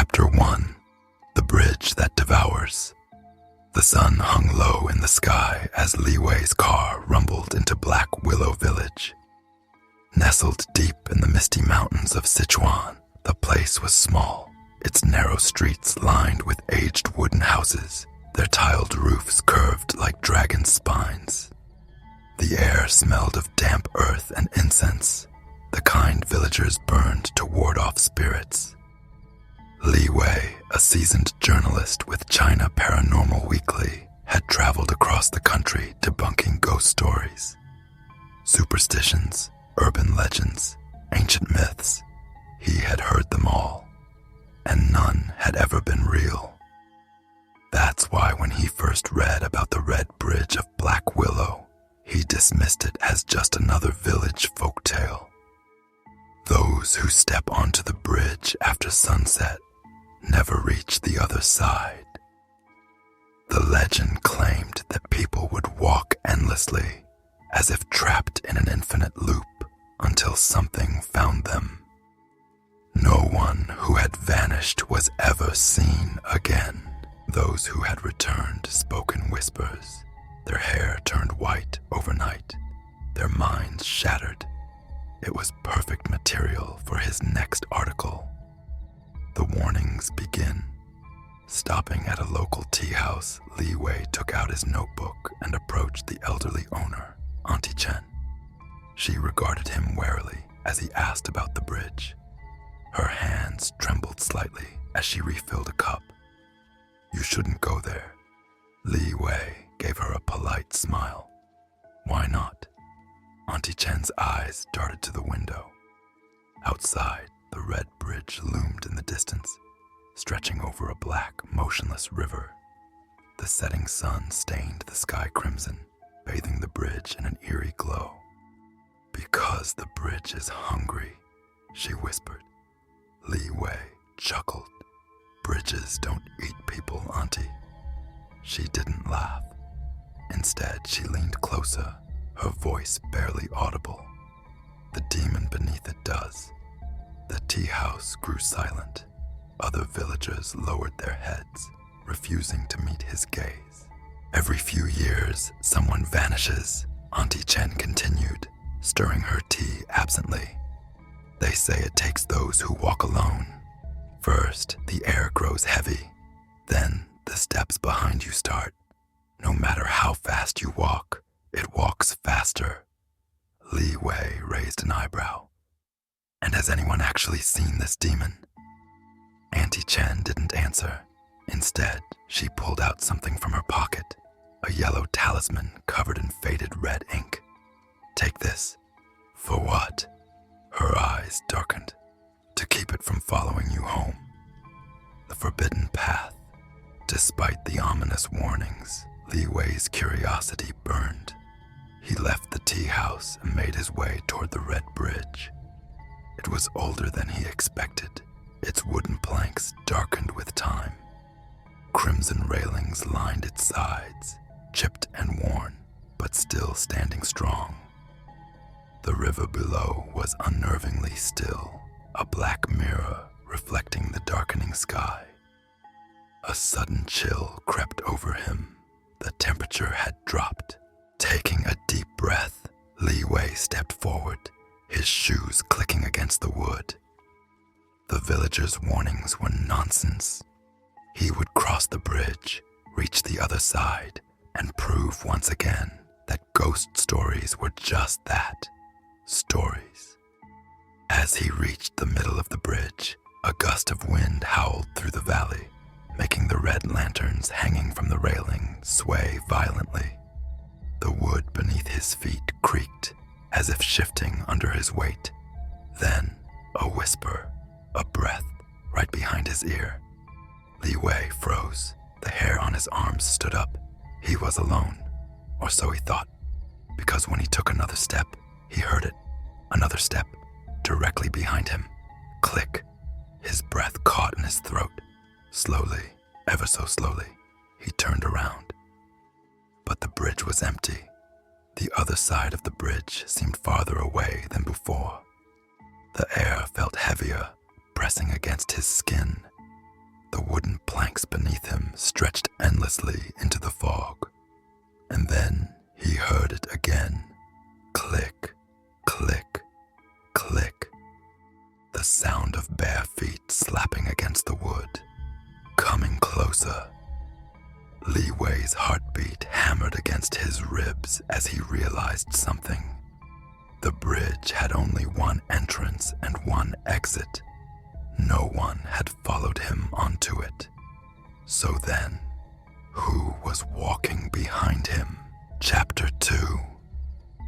Chapter 1. The Bridge That Devours. The sun hung low in the sky as Li Wei's car rumbled into Black Willow Village. Nestled deep in the misty mountains of Sichuan, the place was small, its narrow streets lined with aged wooden houses, their tiled roofs curved like dragon spines. The air smelled of damp earth and incense, the kind villagers burned to ward off spirits. Li Wei, a seasoned journalist with China Paranormal Weekly, had traveled across the country debunking ghost stories. Superstitions, urban legends, ancient myths, he had heard them all, and none had ever been real. That's why when he first read about the Red Bridge of Black Willow, he dismissed it as just another village folktale. Those who step onto the bridge after sunset never reach the other side. The legend claimed that people would walk endlessly, as if trapped in an infinite loop, until something found them. No one who had vanished was ever seen again. Those who had returned spoke in whispers, their hair turned white overnight, their minds shattered. It was perfect material for his next article. The warnings begin. Stopping at a local tea house, Li Wei took out his notebook and approached the elderly owner, Auntie Chen. She regarded him warily as he asked about the bridge. Her hands trembled slightly as she refilled a cup. "You shouldn't go there." Li Wei gave her a polite smile. "Why not?" Auntie Chen's eyes darted to the window. Outside, the red bridge loomed in the distance, stretching over a black, motionless river. The setting sun stained the sky crimson, bathing the bridge in an eerie glow. "Because the bridge is hungry," she whispered. Li Wei chuckled. "Bridges don't eat people, Auntie." She didn't laugh. Instead, she leaned closer, her voice barely audible. "The demon beneath it does." The tea house grew silent. Other villagers lowered their heads, refusing to meet his gaze. "Every few years, someone vanishes," Auntie Chen continued, stirring her tea absently. "They say it takes those who walk alone. First, the air grows heavy. Then, the steps behind you start. No matter how fast you walk, it walks faster." Li Wei raised an eyebrow. "And has anyone actually seen this demon?" Auntie Chen didn't answer. Instead, she pulled out something from her pocket, a yellow talisman covered in faded red ink. "Take this." "For what?" Her eyes darkened. "To keep it from following you home." The forbidden path. Despite the ominous warnings, Li Wei's curiosity burned. He left the tea house and made his way toward the red bridge. It was older than he expected, its wooden planks darkened with time. Crimson railings lined its sides, chipped and worn, but still standing strong. The river below was unnervingly still, a black mirror reflecting the darkening sky. A sudden chill crept over him. The temperature had dropped. Taking a deep breath, Li Wei stepped forward, his shoes clicking against the wood. The villagers' warnings were nonsense. He would cross the bridge, reach the other side, and prove once again that ghost stories were just that, stories. As he reached the middle of the bridge, a gust of wind howled through the valley, making the red lanterns hanging from the railing sway violently. The wood beneath his feet creaked, as if shifting under his weight. Then, a whisper, a breath, right behind his ear. Li Wei froze. The hair on his arms stood up. He was alone, or so he thought, because when he took another step, he heard it. Another step, directly behind him. Click. His breath caught in his throat. Slowly, ever so slowly, he turned around. But the bridge was empty. The other side of the bridge seemed farther away than before. The air felt heavier, pressing against his skin. the wooden planks beneath him stretched endlessly into the fog. And then he heard it again. Click, click, click. The sound of bare feet slapping against the wood. Coming closer. Li Wei's heartbeat hammered against his ribs as he realized something. The bridge had only one entrance and one exit. No one had followed him onto it. So then, who was walking behind him? Chapter 2.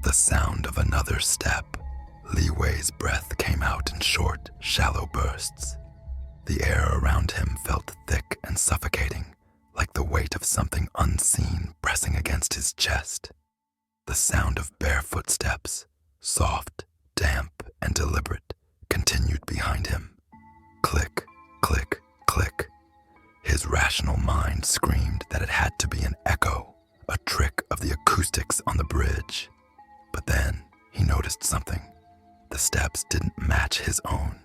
The sound of another step. Li Wei's breath came out in short, shallow bursts. The air around him felt thick and suffocating, like the weight of something unseen pressing against his chest. The sound of bare footsteps, soft, damp, and deliberate, continued behind him. Click, click, click. His rational mind screamed that it had to be an echo, a trick of the acoustics on the bridge. But then he noticed something. The steps didn't match his own.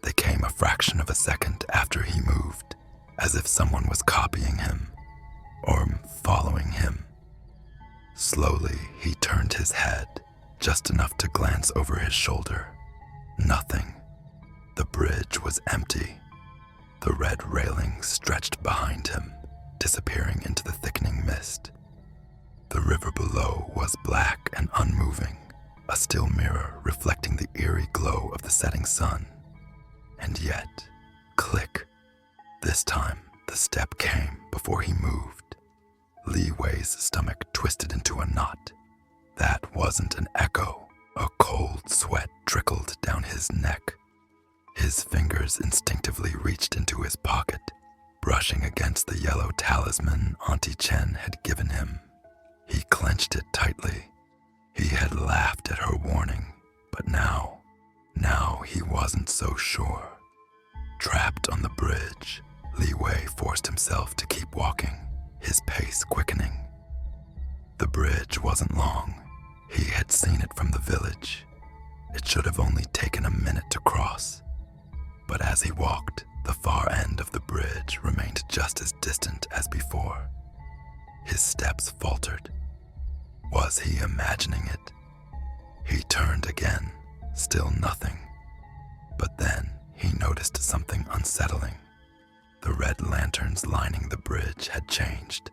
They came a fraction of a second after he moved, as if someone was copying him, or following him. Slowly, he turned his head, just enough to glance over his shoulder. Nothing. The bridge was empty. The red railing stretched behind him, disappearing into the thickening mist. The river below was black and unmoving, a still mirror reflecting the eerie glow of the setting sun. And yet, click. This time, the step came before he moved. Li Wei's stomach twisted into a knot. That wasn't an echo. A cold sweat trickled down his neck. His fingers instinctively reached into his pocket, brushing against the yellow talisman Auntie Chen had given him. He clenched it tightly. He had laughed at her warning, but now he wasn't so sure. Trapped on the bridge, Li Wei forced himself to keep walking, his pace quickening. The bridge wasn't long. He had seen it from the village. It should have only taken a minute to cross. But as he walked, the far end of the bridge remained just as distant as before. His steps faltered. Was he imagining it? He turned again, still nothing. But then he noticed something unsettling. The red lanterns lining the bridge had changed.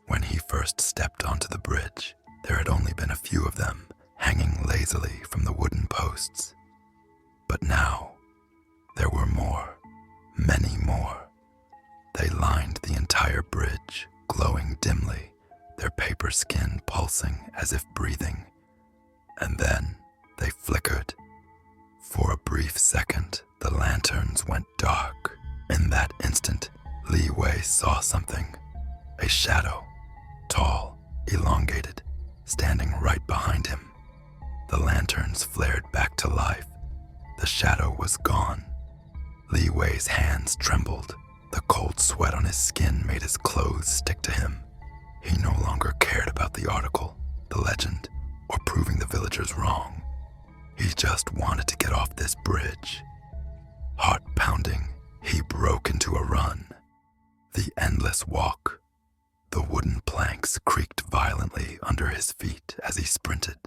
When he first stepped onto the bridge, there had only been a few of them, hanging lazily from the wooden posts. But now, there were more, many more. They lined the entire bridge, glowing dimly, their paper skin pulsing as if breathing. And then they flickered. For a brief second, the lanterns went dark. In that instant, Li Wei saw something. A shadow, tall, elongated, standing right behind him. The lanterns flared back to life. The shadow was gone. Li Wei's hands trembled. The cold sweat on his skin made his clothes stick to him. He no longer cared about the article, the legend, or proving the villagers wrong. He just wanted to get off this bridge. Heart pounding, he broke into a run. The endless walk. The wooden planks creaked violently under his feet as he sprinted.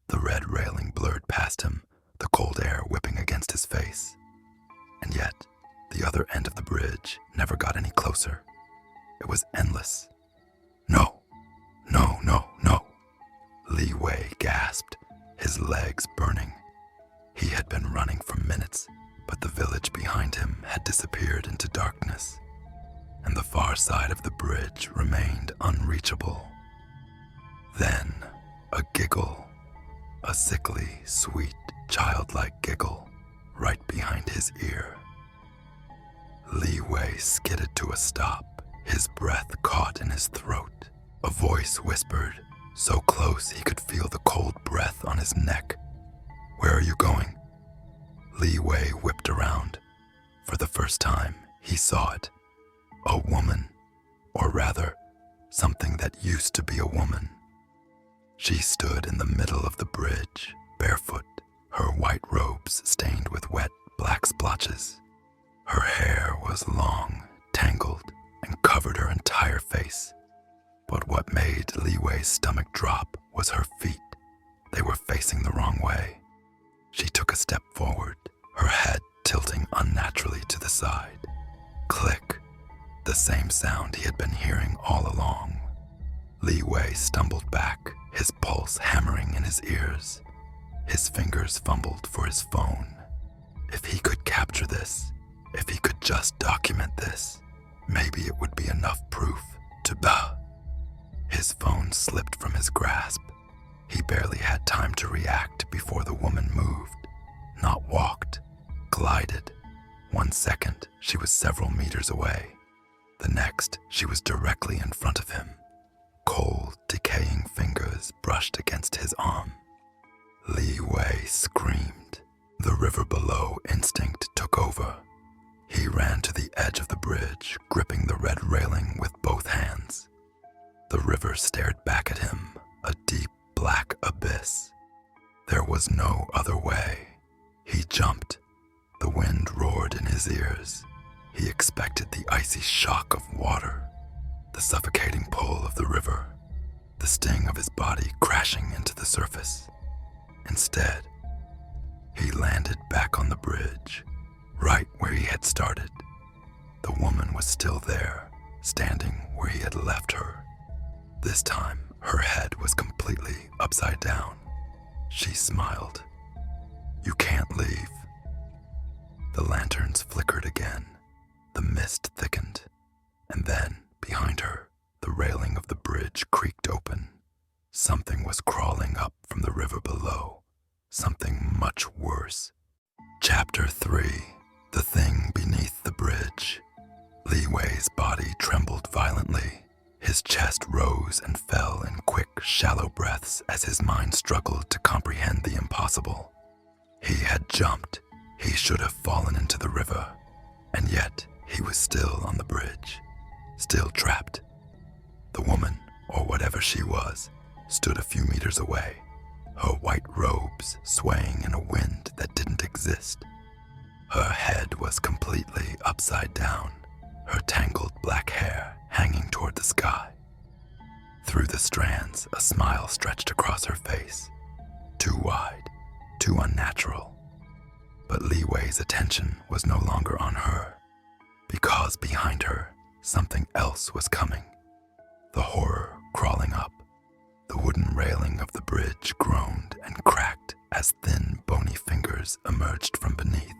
The red railing blurred past him, the cold air whipping against his face. And yet, the other end of the bridge never got any closer. It was endless. No, no, no, no. Li Wei gasped, his legs burning. He had been running for minutes, but the village behind him had disappeared into darkness, and the far side of the bridge remained unreachable. Then, a giggle, a sickly, sweet, childlike giggle, right behind his ear. Li Wei skidded to a stop, his breath caught in his throat. A voice whispered, so close he could feel the cold breath on his neck. "Where are you going?" Li Wei whipped around. For the first time, he saw it. A woman, or rather, something that used to be a woman. She stood in the middle of the bridge, barefoot, her white robes stained with wet black splotches. Her hair was was long, tangled, and covered her entire face. But what made Li Wei's stomach drop was her feet. They were facing the wrong way. She took a step forward, her head tilting unnaturally to the side. Click, the same sound he had been hearing all along. Li Wei stumbled back, his pulse hammering in his ears. His fingers fumbled for his phone. If he could capture this, if he could just document this, maybe it would be enough proof to His phone slipped from his grasp. He barely had time to react before the woman moved, not walked, glided. 1 second, she was several meters away. The next, she was directly in front of him. Cold, decaying fingers brushed against his arm. Li Wei screamed. The river below instinct took over. He ran to the edge of the bridge, gripping the red railing with both hands. The river stared back at him, a deep black abyss. There was no other way. He jumped. The wind roared in his ears. He expected the icy shock of water, the suffocating pull of the river, the sting of his body crashing into the surface. Instead, he landed back on the bridge, right where he had started. The woman was still there, standing where he had left her. This time, her head was completely upside down. She smiled. "You can't leave." The lanterns flickered again. The mist thickened, and then, behind her, the railing of the bridge creaked open. Something was crawling up from the river below, something much worse. Chapter 3. The Thing Beneath the Bridge. Li Wei's body trembled violently. His chest rose and fell in quick, shallow breaths as his mind struggled to comprehend the impossible. He had jumped. He should have fallen into the river, and yet he was still on the bridge, still trapped. The woman, or whatever she was, stood a few meters away, her white robes swaying in a wind that didn't exist. Her head was completely upside down, her tangled black hair hanging toward the sky. Through the strands, a smile stretched across her face, too wide, too unnatural. But Li Wei's attention was no longer on her, because behind her, something else was coming. The horror crawling up. The wooden railing of the bridge groaned and cracked as thin, bony fingers emerged from beneath.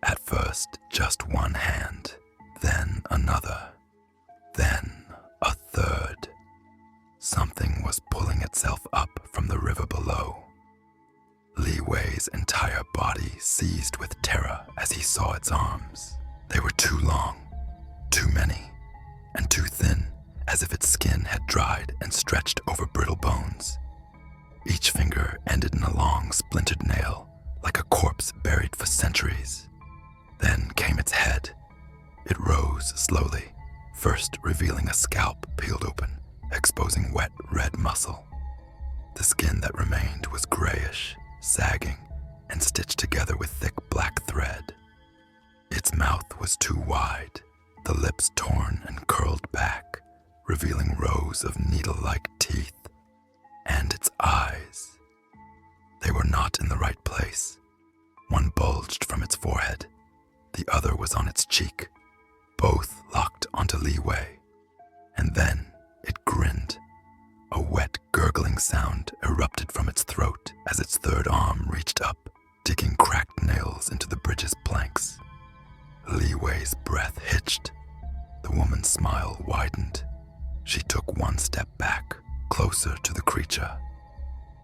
At first, just one hand, then another, then a third. Something was pulling itself up from the river below. Li Wei's entire body seized with terror as he saw its arms. They were too long, too many, and too thin, as if its skin had dried and stretched over brittle bones. Each finger ended in a long, splintered nail, like a corpse buried for centuries. Then came its head. It rose slowly, first revealing a scalp peeled open, exposing wet red muscle. The skin that remained was grayish, sagging, and stitched together with thick black thread. Its mouth was too wide, the lips torn and curled back, revealing rows of needle-like teeth. And its eyes. They were not in the right place. One bulged from its forehead. The other was on its cheek. Both locked onto Li Wei. And then it grinned. A wet, gurgling sound erupted from its throat as its third arm reached up, digging cracked nails into the bridge's planks. Li Wei's breath hitched. The woman's smile widened. She took one step back, closer to the creature.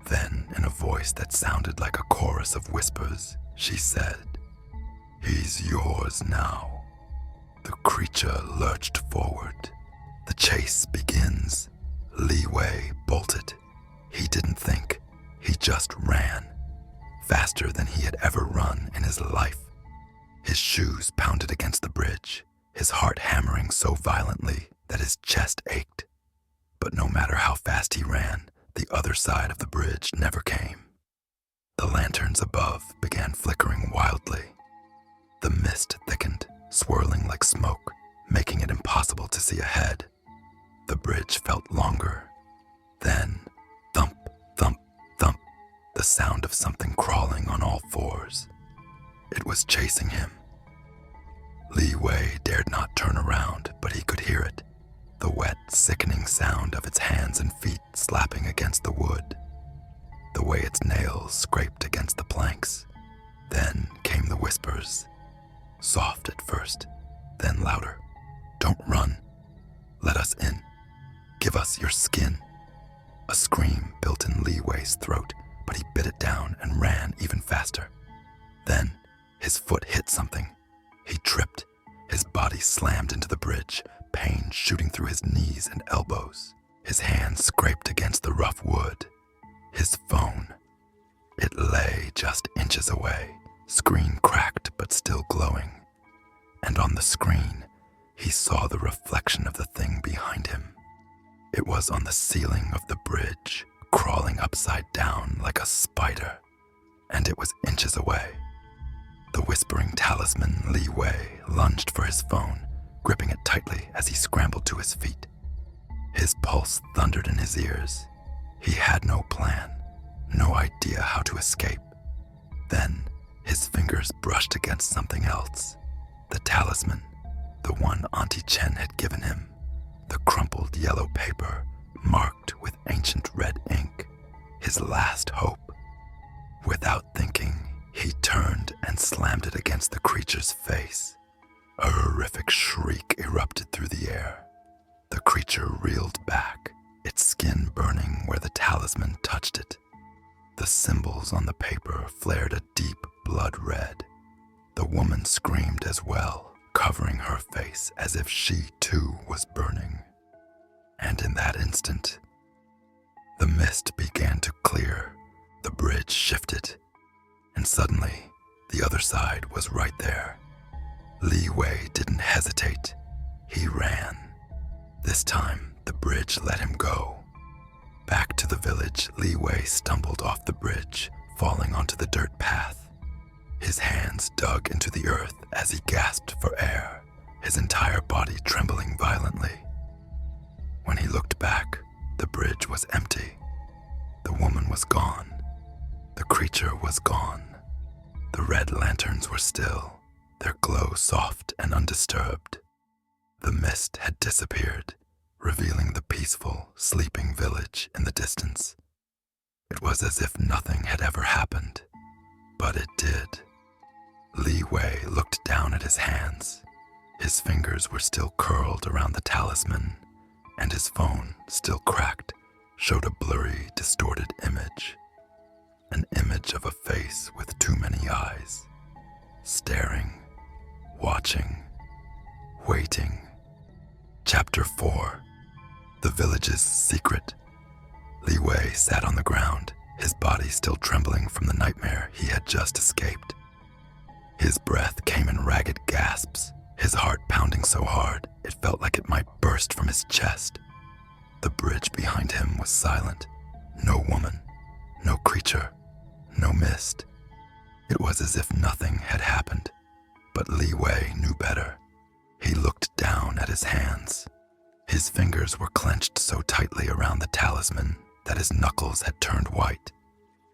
Then, in a voice that sounded like a chorus of whispers, she said, "He's yours now." The creature lurched forward. The chase begins. Li Wei bolted. He didn't think. He just ran. Faster than he had ever run in his life. His shoes pounded against the bridge, his heart hammering so violently that his chest ached. But no matter how fast he ran, the other side of the bridge never came. The lanterns above began flickering wildly. The mist thickened, swirling like smoke, making it impossible to see ahead. The bridge felt longer. Then, thump, thump, thump, the sound of something crawling on all fours. It was chasing him. Li Wei dared not turn around, but he could hear it, the wet, sickening sound of its hands and feet slapping against the wood, the way its nails scraped against the planks. Then came the whispers, soft at first, then louder. "Don't run. Let us in. Give us your skin." A scream built in Li Wei's throat, but he bit it down and ran even faster. Then his foot hit something. He tripped. His body slammed into the bridge, pain shooting through his knees and elbows. His hands scraped against the rough wood. His phone. It lay just inches away, screen cracked but still glowing. And on the screen, he saw the reflection of the thing behind him. It was on the ceiling of the bridge, crawling upside down like a spider, and it was inches away. The whispering talisman Li Wei lunged for his phone, gripping it tightly as he scrambled to his feet. His pulse thundered in his ears. He had no plan, no idea how to escape. Then his fingers brushed against something else. The talisman, the one Auntie Chen had given him, the crumpled yellow paper marked with ancient red ink, his last hope. Without thinking, he turned and slammed it against the creature's face. A horrific shriek erupted through the air. The creature reeled back, its skin burning where the talisman touched it. The symbols on the paper flared a deep blood red. The woman screamed as well, covering her face as if she too was burning. And in that instant, the mist began to clear, the bridge shifted, and suddenly the other side was right there. Li Wei didn't hesitate. He ran. This time, the bridge let him go. Back to the village, Li Wei stumbled off the bridge, falling onto the dirt path. His hands dug into the earth as he gasped for air, his entire body trembling violently. When he looked back, the bridge was empty. The woman was gone. The creature was gone. The red lanterns were still, their glow soft and undisturbed. The mist had disappeared, revealing the peaceful, sleeping village in the distance. It was as if nothing had ever happened, but it did. Li Wei looked down at his hands. His fingers were still curled around the talisman, and his phone, still cracked, showed a blurry, distorted image. An image of a face with too many eyes, staring, watching, waiting. Chapter 4. The Village's Secret. Li Wei sat on the ground, his body still trembling from the nightmare he had just escaped. His breath came in ragged gasps, his heart pounding so hard it felt like it might burst from his chest. The bridge behind him was silent. No woman, no creature, no mist. It was as if nothing had happened, but Li Wei knew better. He looked down at his hands. His fingers were clenched so tightly around the talisman that his knuckles had turned white.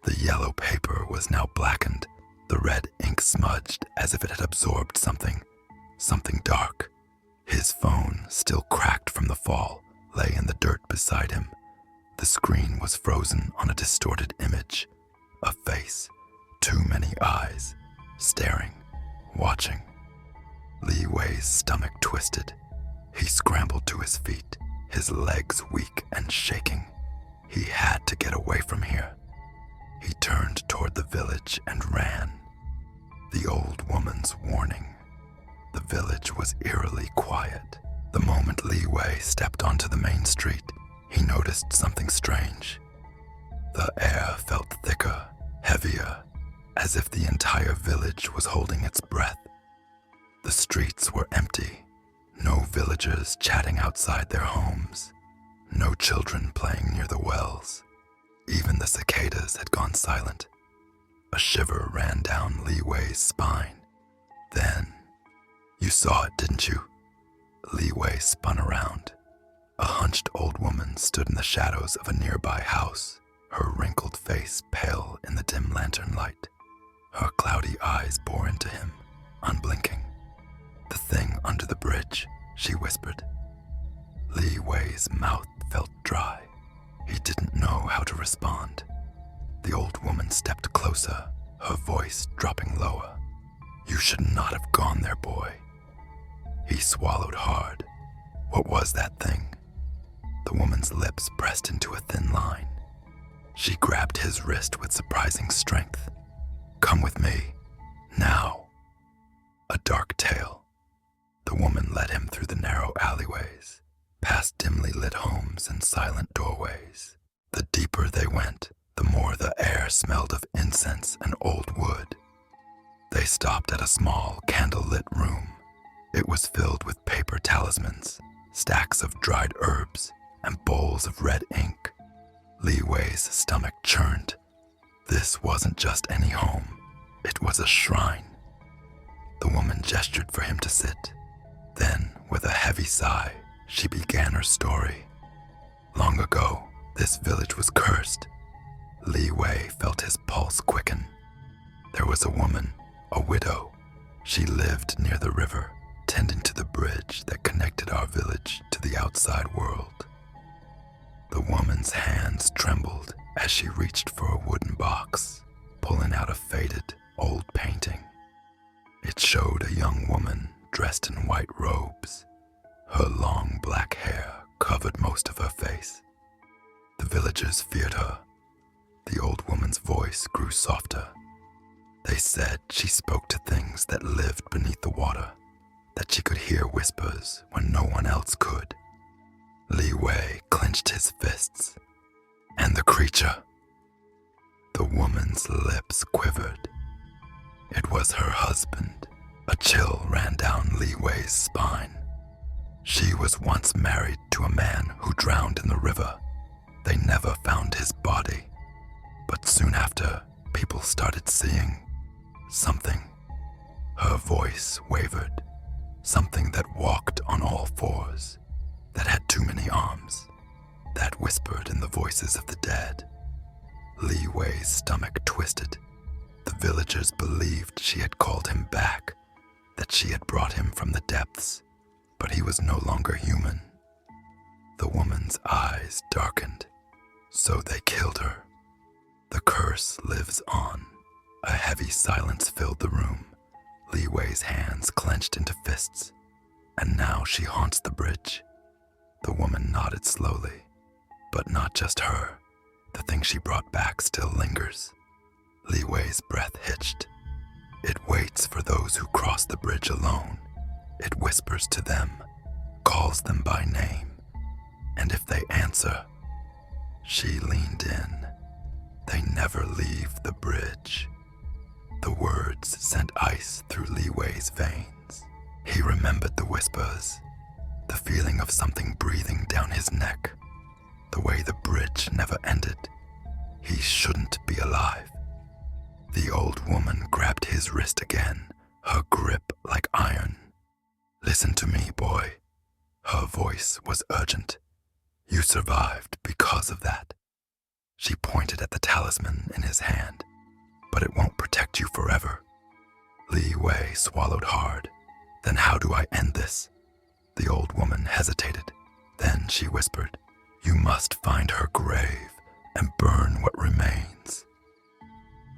The yellow paper was now blackened, the red ink smudged as if it had absorbed something dark. His phone, still cracked from the fall, lay in the dirt beside him. The screen was frozen on a distorted image, a face, too many eyes, staring, watching. Li Wei's stomach twisted. He scrambled to his feet, his legs weak and shaking. He had to get away from here. He turned toward the village and ran. The old woman's warning. The village was eerily quiet. The moment Li Wei stepped onto the main street, he noticed something strange. The air felt thicker, heavier, as if the entire village was holding its breath. The streets were empty, no villagers chatting outside their homes, no children playing near the wells. Even the cicadas had gone silent. A shiver ran down Li Wei's spine. Then, You saw it, didn't you? Li Wei spun around. A hunched old woman stood in the shadows of a nearby house, her wrinkled face pale in the dim lantern light. Her cloudy eyes bore into him, unblinking. "The thing under the bridge," she whispered. Li Wei's mouth felt dry. He didn't know how to respond. The old woman stepped closer, her voice dropping lower. "You should not have gone there, boy." He swallowed hard. What was that thing? The woman's lips pressed into a thin line. She grabbed his wrist with surprising strength. "Come with me, now." A dark tale. The woman led him through the narrow alleyways, past dimly lit homes and silent doorways. The deeper they went, the more the air smelled of incense and old wood. They stopped at a small, candle-lit room. It was filled with paper talismans, stacks of dried herbs, and bowls of red ink. Li Wei's stomach churned. This wasn't just any home. It was a shrine. The woman gestured for him to sit. Then, with a heavy sigh, she began her story. Long ago, this village was cursed. Li Wei felt his pulse quicken. There was a woman, a widow. She lived near the river, tending to the bridge that connected our village to the outside world. The woman's hands trembled as she reached for a wooden box, pulling out a faded, old painting. It showed a young woman dressed in white robes. Her long black hair covered most of her face. The villagers feared her. The old woman's voice grew softer. They said she spoke to things that lived beneath the water, that she could hear whispers when no one else could. Li Wei clenched his fists. And the creature? The woman's lips quivered. It was her husband. A chill ran down Li Wei's spine. She was once married to a man who drowned in the river. They never found his body. But soon after, people started seeing something. Her voice wavered. Something that walked on all fours, that had too many arms, that whispered in the voices of the dead. Li Wei's stomach twisted. The villagers believed she had called him back, that she had brought him from the depths, but he was no longer human. The woman's eyes darkened, so they killed her. The curse lives on. A heavy silence filled the room. Li Wei's hands clenched into fists, and now she haunts the bridge. The woman nodded slowly, but not just her. The thing she brought back still lingers. Li Wei's breath hitched. It waits for those who cross the bridge alone. It whispers to them, calls them by name, and if they answer, she leaned in. They never leave the bridge. The words sent ice through Li Wei's veins. He remembered the whispers, the feeling of something breathing down his neck, the way the bridge never ended. He shouldn't be alive. The old woman grabbed his wrist again, her grip like iron. "Listen to me, boy." Her voice was urgent. "You survived because of that." She pointed at the talisman in his hand. "But it won't protect you forever." Li Wei swallowed hard. "Then how do I end this?" The old woman hesitated. Then she whispered, "You must find her grave and burn what remains."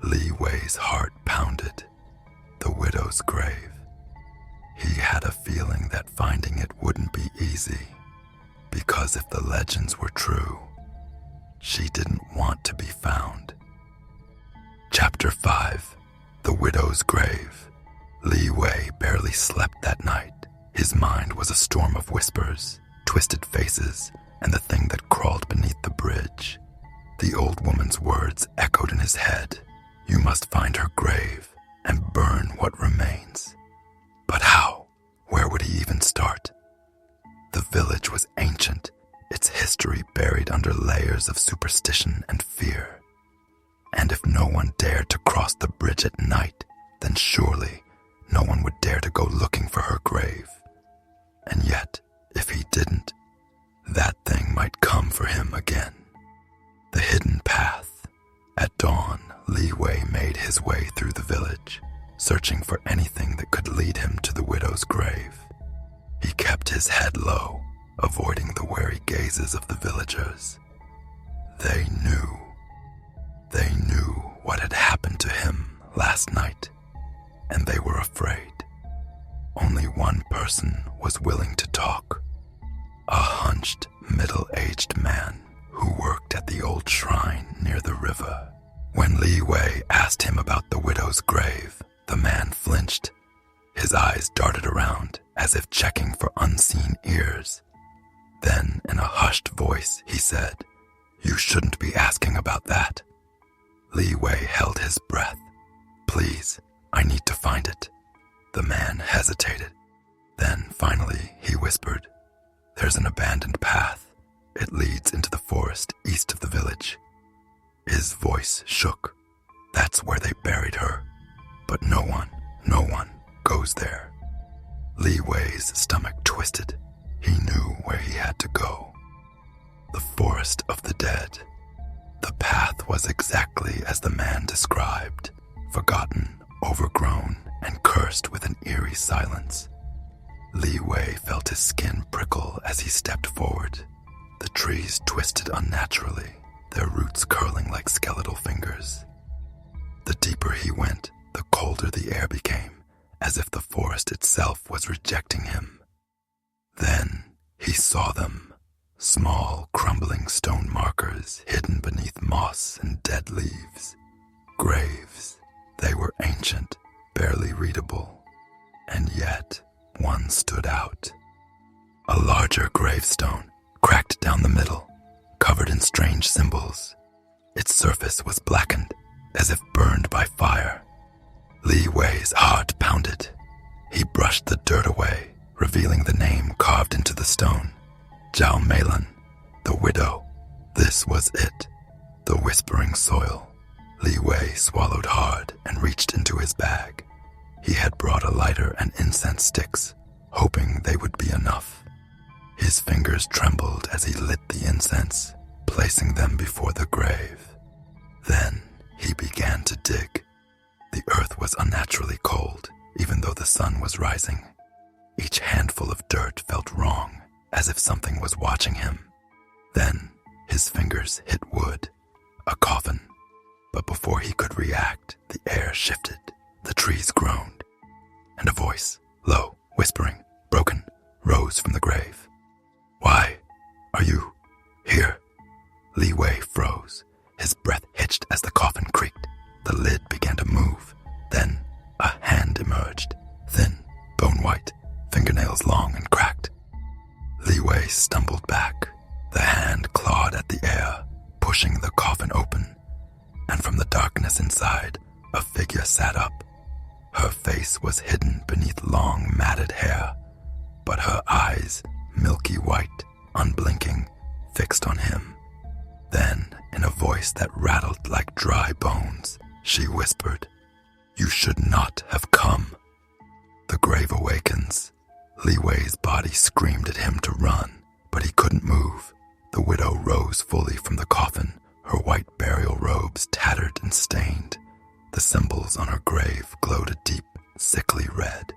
Li Wei's heart pounded. The widow's grave. He had a feeling that finding it wouldn't be easy, because if the legends were true, she didn't want to be found. Chapter 5. The Widow's Grave. Li Wei barely slept that night. His mind was a storm of whispers, twisted faces, and the thing that crawled beneath the bridge. The old woman's words echoed in his head. You must find her grave and burn what remains. But how? Where would he even start? The village was ancient, its history buried under layers of superstition and fear. And if no one dared to cross the bridge at night, then surely no one would dare to go looking for her grave. And yet, if he didn't, that thing might come for him again. The hidden path. At dawn, Li Wei made his way through the village, searching for anything that could lead him to the widow's grave. He kept his head low, avoiding the wary gazes of the villagers. They knew what had happened to him last night, and they were afraid. Only one person was willing to talk, a hunched, middle-aged man who worked at the old shrine near the river. When Li Wei asked him about the widow's grave, the man flinched. His eyes darted around as if checking for unseen ears. Then, in a hushed voice, he said, "You shouldn't be asking about that." Li Wei held his breath. "Please, I need to find it." The man hesitated. Then, finally, he whispered, "There's an abandoned path. It leads into the forest east of the village." His voice shook. "That's where they buried her. But no one goes there." Li Wei's stomach twisted. He knew where he had to go. The forest of the dead. The path was exactly as the man described, forgotten, overgrown, and cursed with an eerie silence. Li Wei felt his skin prickle as he stepped forward. The trees twisted unnaturally, their roots curling like skeletal fingers. The deeper he went, the colder the air became, as if the forest itself was rejecting him. Then he saw them, small, crumbling stone markers hidden beneath moss and dead leaves. Graves. They were ancient, barely readable, and yet one stood out. A larger gravestone, cracked down the middle, covered in strange symbols. Its surface was blackened, as if burned by fire. Li Wei's heart pounded. He brushed the dirt away, revealing the name carved into the stone. Zhao Meilan, the widow. This was it, the whispering soil. Li Wei swallowed hard and reached into his bag. He had brought a lighter and incense sticks, hoping they would be enough. His fingers trembled as he lit the incense, placing them before the grave. Then he began to dig. The earth was unnaturally cold, even though the sun was rising. Each handful of dirt felt wrong, as if something was watching him. Then his fingers hit wood, a coffin. But before he could react, the air shifted, the trees groaned, and a voice, low, whispering, broken, rose from the grave. "Why are you here?" Li Wei froze. His breath hitched as the coffin creaked. The lid began to move. Then a hand emerged, thin, bone-white, fingernails long and cracked. Li Wei stumbled back. The hand clawed at the air, pushing the coffin open. And from the darkness inside, a figure sat up. Her face was hidden beneath long, matted hair, but her eyes, milky white, unblinking, fixed on him. Then, in a voice that rattled like dry bones, she whispered, "You should not have come." The grave awakens. Li Wei's body screamed at him to run, but he couldn't move. The widow rose fully from the coffin, her white burial robes tattered and stained. The symbols on her grave glowed a deep, sickly red.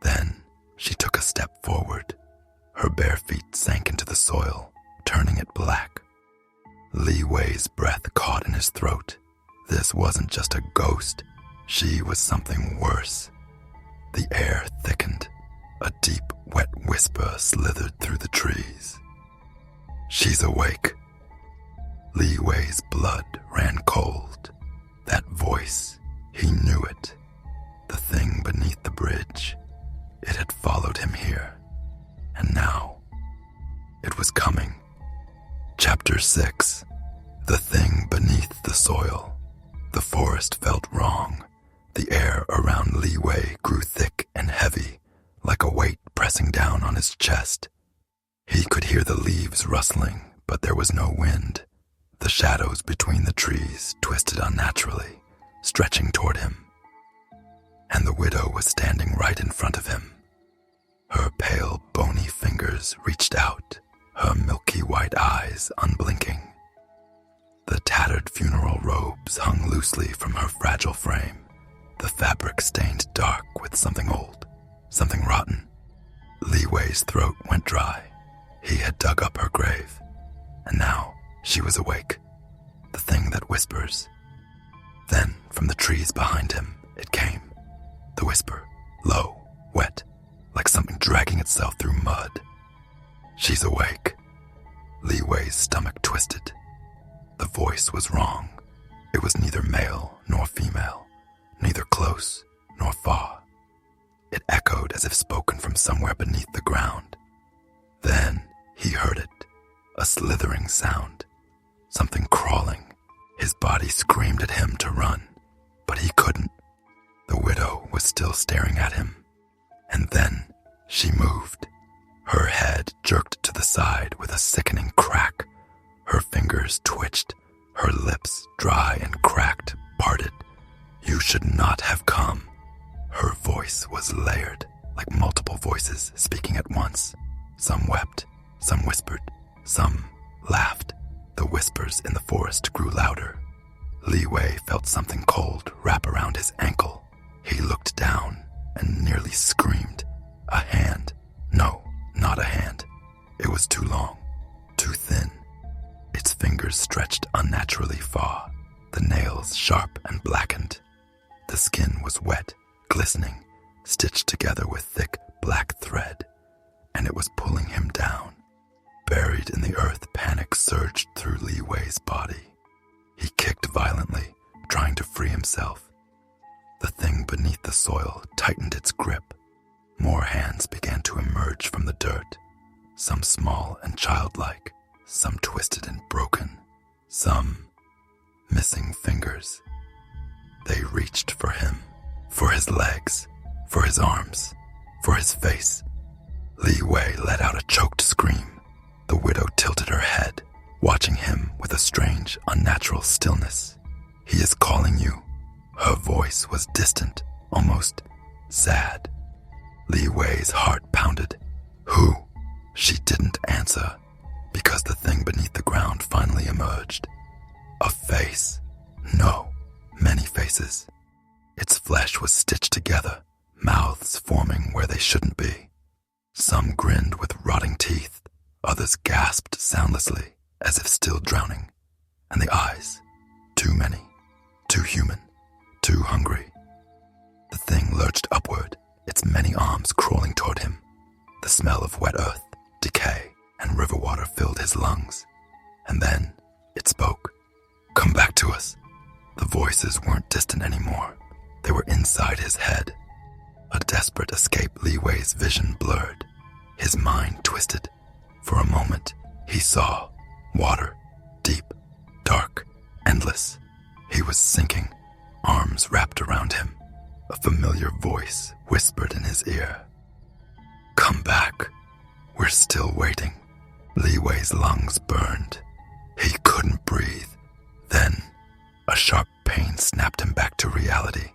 Then she took a step forward. Her bare feet sank into the soil, turning it black. Li Wei's breath caught in his throat. This wasn't just a ghost. She was something worse. The air thickened. A deep, wet whisper slithered through the trees. "She's awake." Li Wei's blood ran cold. That voice, he knew it. The thing beneath the bridge. It had followed him here. And now, it was coming. Chapter 6. The thing beneath the soil. The forest felt wrong. The air around Li Wei grew thick and heavy, like a weight pressing down on his chest. He could hear the leaves rustling, but there was no wind. The shadows between the trees twisted unnaturally, stretching toward him. and the widow was standing right in front of him. Her pale, bony fingers reached out, her milky white eyes unblinking. The tattered funeral robes hung loosely from her fragile frame, the fabric stained dark with something old, something rotten. Li Wei's throat went dry. He had dug up her grave, and now she was awake, the thing that whispers. Then, from the trees behind him, it came, the whisper, low, wet, like something dragging itself through mud. She's awake. Li Wei's stomach twisted. The voice was wrong. It was neither male nor female, neither close nor far. It echoed as if spoken from somewhere beneath the ground. Then he heard it, a slithering sound, something crawling. His body screamed at him to run, but he couldn't. The widow was still staring at him. And then she moved. Her head jerked to the side with a sickening crack. Her fingers twitched, her lips, dry and cracked, parted. You should not have come. Her voice was layered, like multiple voices speaking at once. Some wept, some whispered, some laughed. The whispers in the forest grew louder. Li Wei felt something cold wrap around his ankle. He looked down and nearly screamed. A hand. No, not a hand. It was too long, too thin. Its fingers stretched unnaturally far, the nails sharp and blackened. The skin was wet, glistening, stitched together with thick black thread, and it was pulling him down. Buried in the earth, panic surged through Li Wei's body. He kicked violently, trying to free himself. The thing beneath the soil tightened its grip. More hands began to emerge from the dirt, some small and childlike, some twisted and broken, some missing fingers. They reached for him, for his legs, for his arms, for his face. Li Wei let out a choked scream. The widow tilted her head, watching him with a strange, unnatural stillness. He is calling you. Her voice was distant, almost sad. Li Wei's heart pounded. Who? She didn't answer, because the thing beneath the ground finally emerged. A face. No, many faces. Its flesh was stitched together, mouths forming where they shouldn't be. Some grinned with rotting teeth, others gasped soundlessly, as if still drowning. And the eyes. Too many. Too human. Too hungry. The thing lurched upward, its many arms crawling toward him. The smell of wet earth, decay, and river water filled his lungs. And then it spoke. Come back to us. The voices weren't distant anymore. They were inside his head. A desperate escape, Li Wei's vision blurred. His mind twisted. For a moment, he saw water, deep, dark, endless. He was sinking, arms wrapped around him. A familiar voice whispered in his ear. Come back. We're still waiting. Li Wei's lungs burned. He couldn't breathe. Then, a sharp pain snapped him back to reality.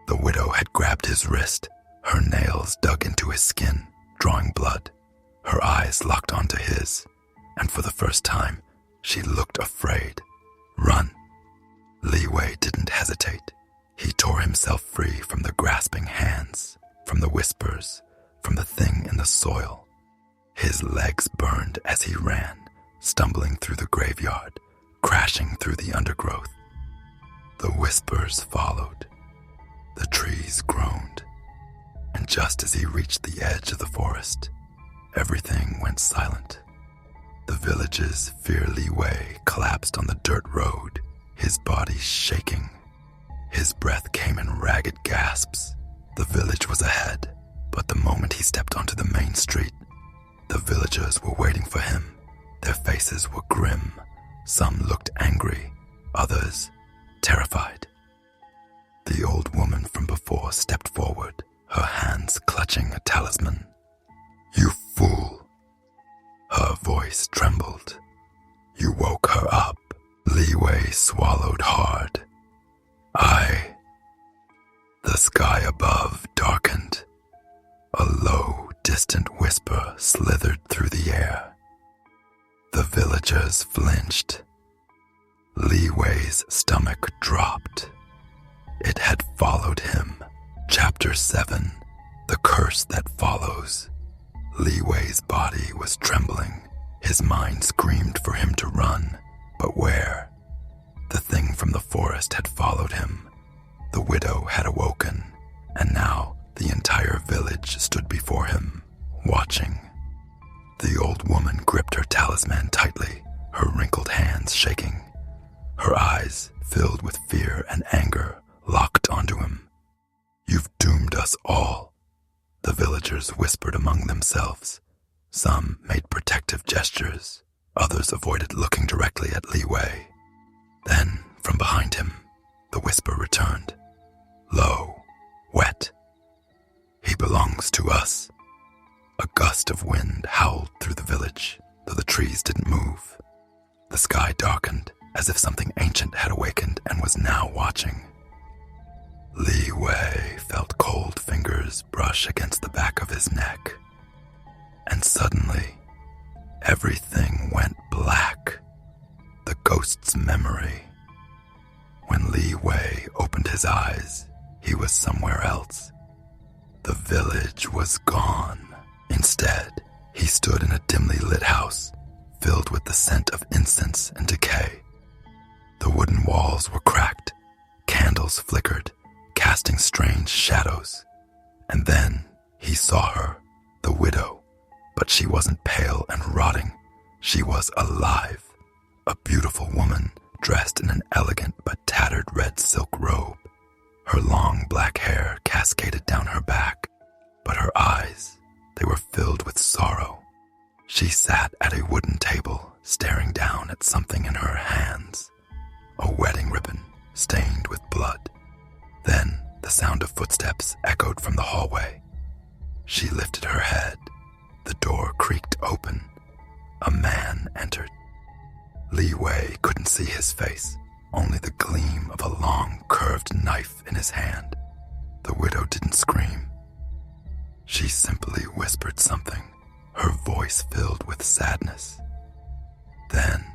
The widow had grabbed his wrist. Her nails dug into his skin, drawing blood. Her eyes locked onto his, and for the first time, she looked afraid. Run. Li Wei didn't hesitate. He tore himself free from the grasping hands, from the whispers, from the thing in the soil. His legs burned as he ran, stumbling through the graveyard, crashing through the undergrowth. The whispers followed. The trees groaned. And just as he reached the edge of the forest, everything went silent. The village's Fear Li Wei collapsed on the dirt road, his body shaking. His breath came in ragged gasps. The village was ahead, but the moment he stepped onto the main street, the villagers were waiting for him. Their faces were grim. Some looked angry, others terrified. The old woman from before stepped forward, her hands clutching a talisman. You fool. Her voice trembled. You woke her up. Li Wei swallowed hard. The sky above darkened. A low, distant whisper slithered through the air. The villagers flinched. Li Wei's stomach dropped. It had followed him. Chapter 7, The Curse That Follows. Li Wei's body was trembling. His mind screamed for him to run, but where? The thing from the forest had followed him. The widow had awoken, and now the entire village stood before him, watching. The old woman gripped her talisman tightly, her wrinkled hands shaking. Her eyes, filled with fear and anger, locked onto him. "You've doomed us all," the villagers whispered among themselves. Some made protective gestures, others avoided looking directly at Li Wei. Then, from behind him, the whisper returned. Low, wet. "He belongs to us." A gust of wind howled through the village, though the trees didn't move. The sky darkened, as if something ancient had awakened and was now watching. Li Wei felt cold fingers brush against the back of his neck. And suddenly, everything went black. The ghost's memory. When Li Wei opened his eyes, he was somewhere else. The village was gone. Instead, he stood in a dimly lit house, filled with the scent of incense and decay. The wooden walls were cracked, candles flickered, casting strange shadows. And then he saw her, the widow, but she wasn't pale and rotting. She was alive, a beautiful woman dressed in an elegant but tattered red silk robe. Her long black hair cascaded down her back, but her eyes, they were filled with sorrow. She sat at a wooden table, staring down at something in her hands, a wedding ribbon stained with blood. Then the sound of footsteps echoed from the hallway. She lifted her head. The door creaked open. A man entered. Li Wei couldn't see his face, only the gleam of a long, curved knife in his hand. The widow didn't scream. She simply whispered something, her voice filled with sadness. Then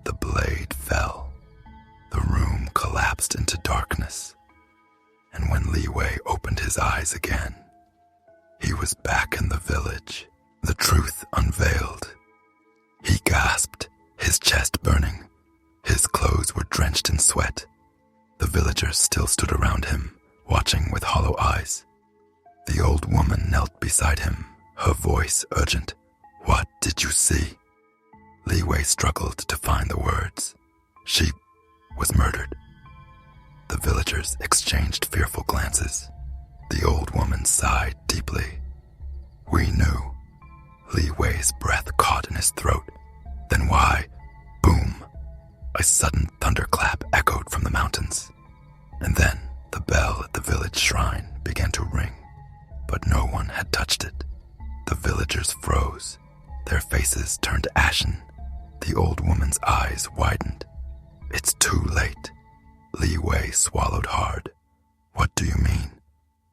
the blade fell. The room collapsed into darkness. And when Li Wei opened his eyes again, he was back in the village, the truth unveiled. He gasped, his chest burning. His clothes were drenched in sweat. The villagers still stood around him, watching with hollow eyes. The old woman knelt beside him, her voice urgent. "What did you see?" Li Wei struggled to find the words. "She was murdered." The villagers exchanged fearful glances. The old woman sighed deeply. "We knew." Li Wei's breath caught in his throat. Then why? Boom! A sudden thunderclap echoed from the mountains. And then the bell at the village shrine began to ring. But no one had touched it. The villagers froze. Their faces turned ashen. The old woman's eyes widened. "It's too late." Li Wei swallowed hard. "What do you mean?"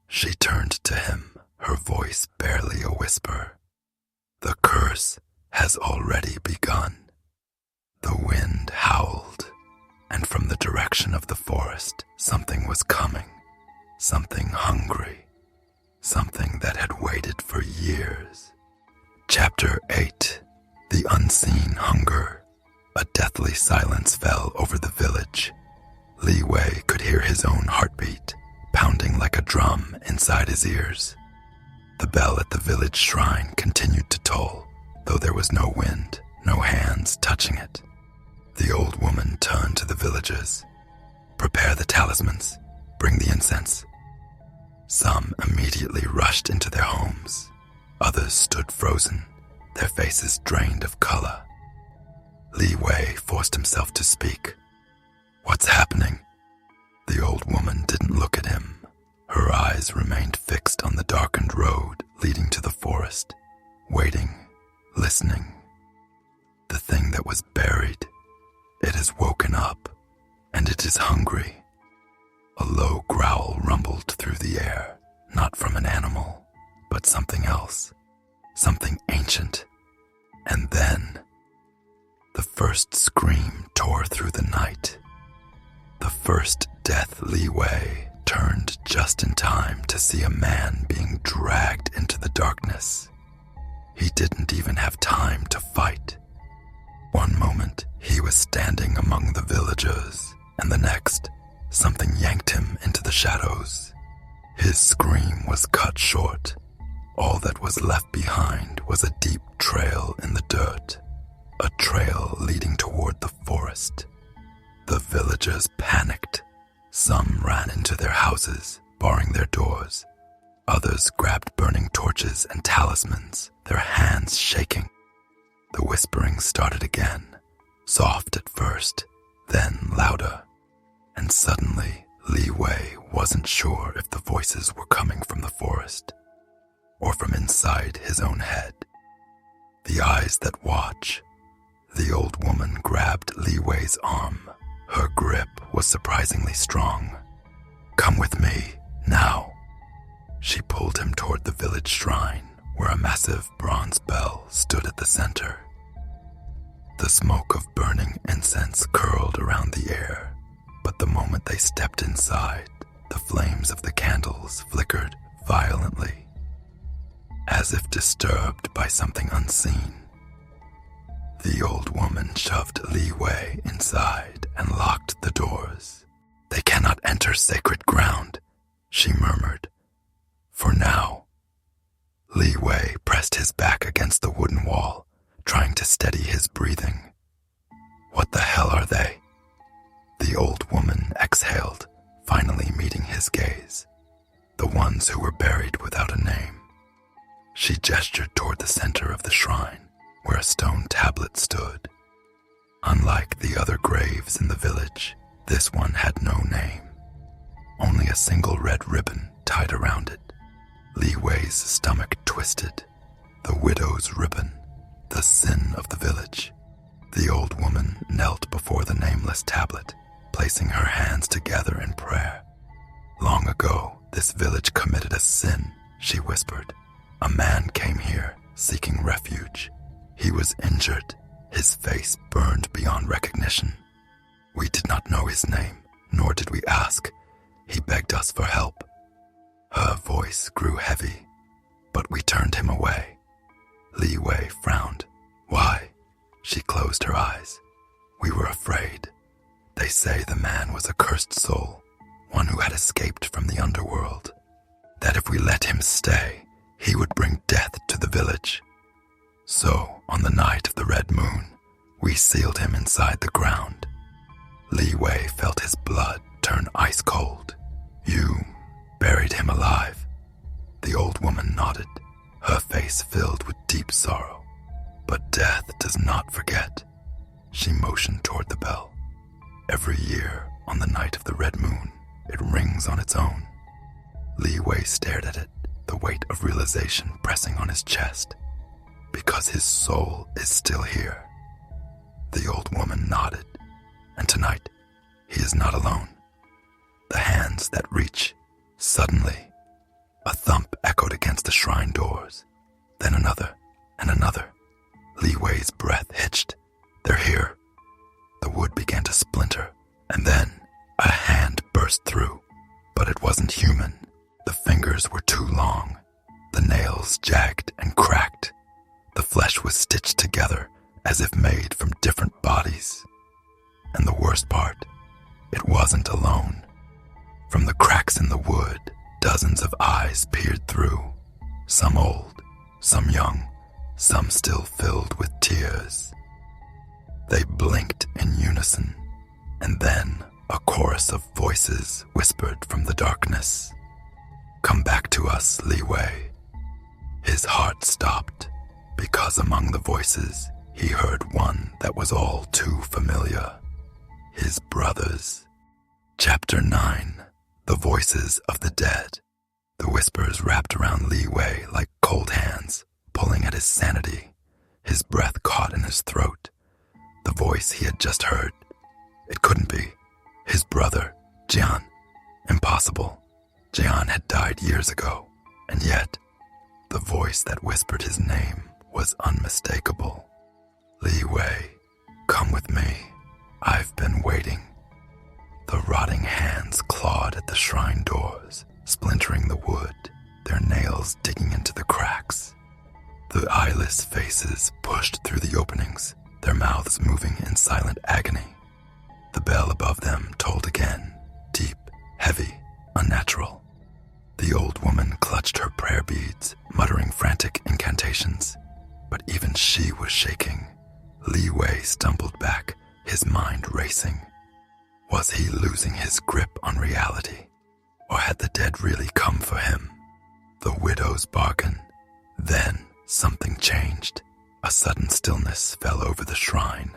She turned to him, her voice barely a whisper. "The curse has already begun." The wind howled, and from the direction of the forest, something was coming. Something hungry. Something that had waited for years. Chapter 8, The Unseen Hunger. A deathly silence fell over the village. Li Wei could hear his own heartbeat, pounding like a drum inside his ears. The bell at the village shrine continued to toll, though there was no wind, no hands touching it. The old woman turned to the villagers. "Prepare the talismans. Bring the incense." Some immediately rushed into their homes. Others stood frozen, their faces drained of color. Li Wei forced himself to speak. "What's happening?" The old woman didn't look at him. Her eyes remained fixed on the darkened road leading to the forest, waiting, listening. The thing that was buried, it has woken up, and it is hungry. A low growl rumbled through the air, not from an animal, but something else, something ancient. And then, the first scream tore through the night. The first death Li Wei turned just in time to see a man being dragged into the darkness. He didn't even have time to fight. One moment, he was standing among the villagers, and the next, something yanked him into the shadows. His scream was cut short. All that was left behind was a deep trail in the dirt, a trail leading toward the forest. The villagers panicked. Some ran into their houses, barring their doors. Others grabbed burning torches and talismans, their hands shaking. The whispering started again, soft at first, then louder. And suddenly, Li Wei wasn't sure if the voices were coming from the forest or from inside his own head. The eyes that watch. The old woman grabbed Li Wei's arm. Her grip was surprisingly strong. "Come with me, now." She pulled him toward the village shrine, where a massive bronze bell stood at the center. The smoke of burning incense curled around the air, but the moment they stepped inside, the flames of the candles flickered violently, as if disturbed by something unseen. The old woman shoved Li Wei inside and locked the doors. "They cannot enter sacred ground," she murmured. "For now." Li Wei pressed his back against the wooden wall, trying to steady his breathing. "What the hell are they?" The old woman exhaled, finally meeting his gaze. "The ones who were buried without a name." She gestured toward the center of the shrine, where a stone tablet stood. Unlike the other graves in the village, this one had no name, only a single red ribbon tied around it. Li Wei's stomach twisted. The widow's ribbon, the sin of the village. The old woman knelt before the nameless tablet, placing her hands together in prayer. "Long ago, this village committed a sin," she whispered. "A man came here, seeking refuge. He was injured, his face burned beyond recognition. We did not know his name, nor did we ask. He begged us for help." Her voice grew heavy, but we turned him away. Li Wei frowned. "Why?" She closed her eyes. "We were afraid. They say the man was a cursed soul, one who had escaped from the underworld. That if we let him stay, he would bring death to the village. So, on the night of the red moon, we sealed him inside the ground." Li Wei felt his blood turn ice cold. "You buried him alive?" The old woman nodded, her face filled with deep sorrow. "But death does not forget." She motioned toward the bell. "Every year, on the night of the red moon, it rings on its own." Li Wei stared at it, the weight of realization pressing on his chest. "Because his soul is still here." The old woman nodded. "And tonight, he is not alone." The hands that reach. Suddenly, a thump echoed against the shrine doors. Then another, and another. Li Wei's breath hitched. "They're here." The wood began to splinter, and then a hand burst through. But it wasn't human. The fingers were too long. The nails jagged and cracked. The flesh was stitched together as if made from different bodies. And the worst part, it wasn't alone. From the cracks in the wood, dozens of eyes peered through, some old, some young, some still filled with tears. They blinked in unison, and then a chorus of voices whispered from the darkness, "Come back to us, Li Wei." His heart stopped, because among the voices, he heard one that was all too familiar. His brothers. Chapter 9. The Voices of the Dead. The whispers wrapped around Li Wei like cold hands, pulling at his sanity. His breath caught in his throat. The voice he had just heard. It couldn't be. His brother, Jian. Impossible. Jian had died years ago, and yet the voice that whispered his name was unmistakable. Li Wei, come with me. I've been waiting. The rotting hands clawed at the shrine doors, splintering the wood, their nails digging into the cracks. The eyeless faces pushed through the openings, their mouths moving in silent agony. The bell above them tolled again, deep, heavy, unnatural. The old woman clutched her prayer beads, muttering frantic incantations. But even she was shaking. Li Wei stumbled back, his mind racing. Was he losing his grip on reality? Or had the dead really come for him? The widow's bargain. Then something changed. A sudden stillness fell over the shrine.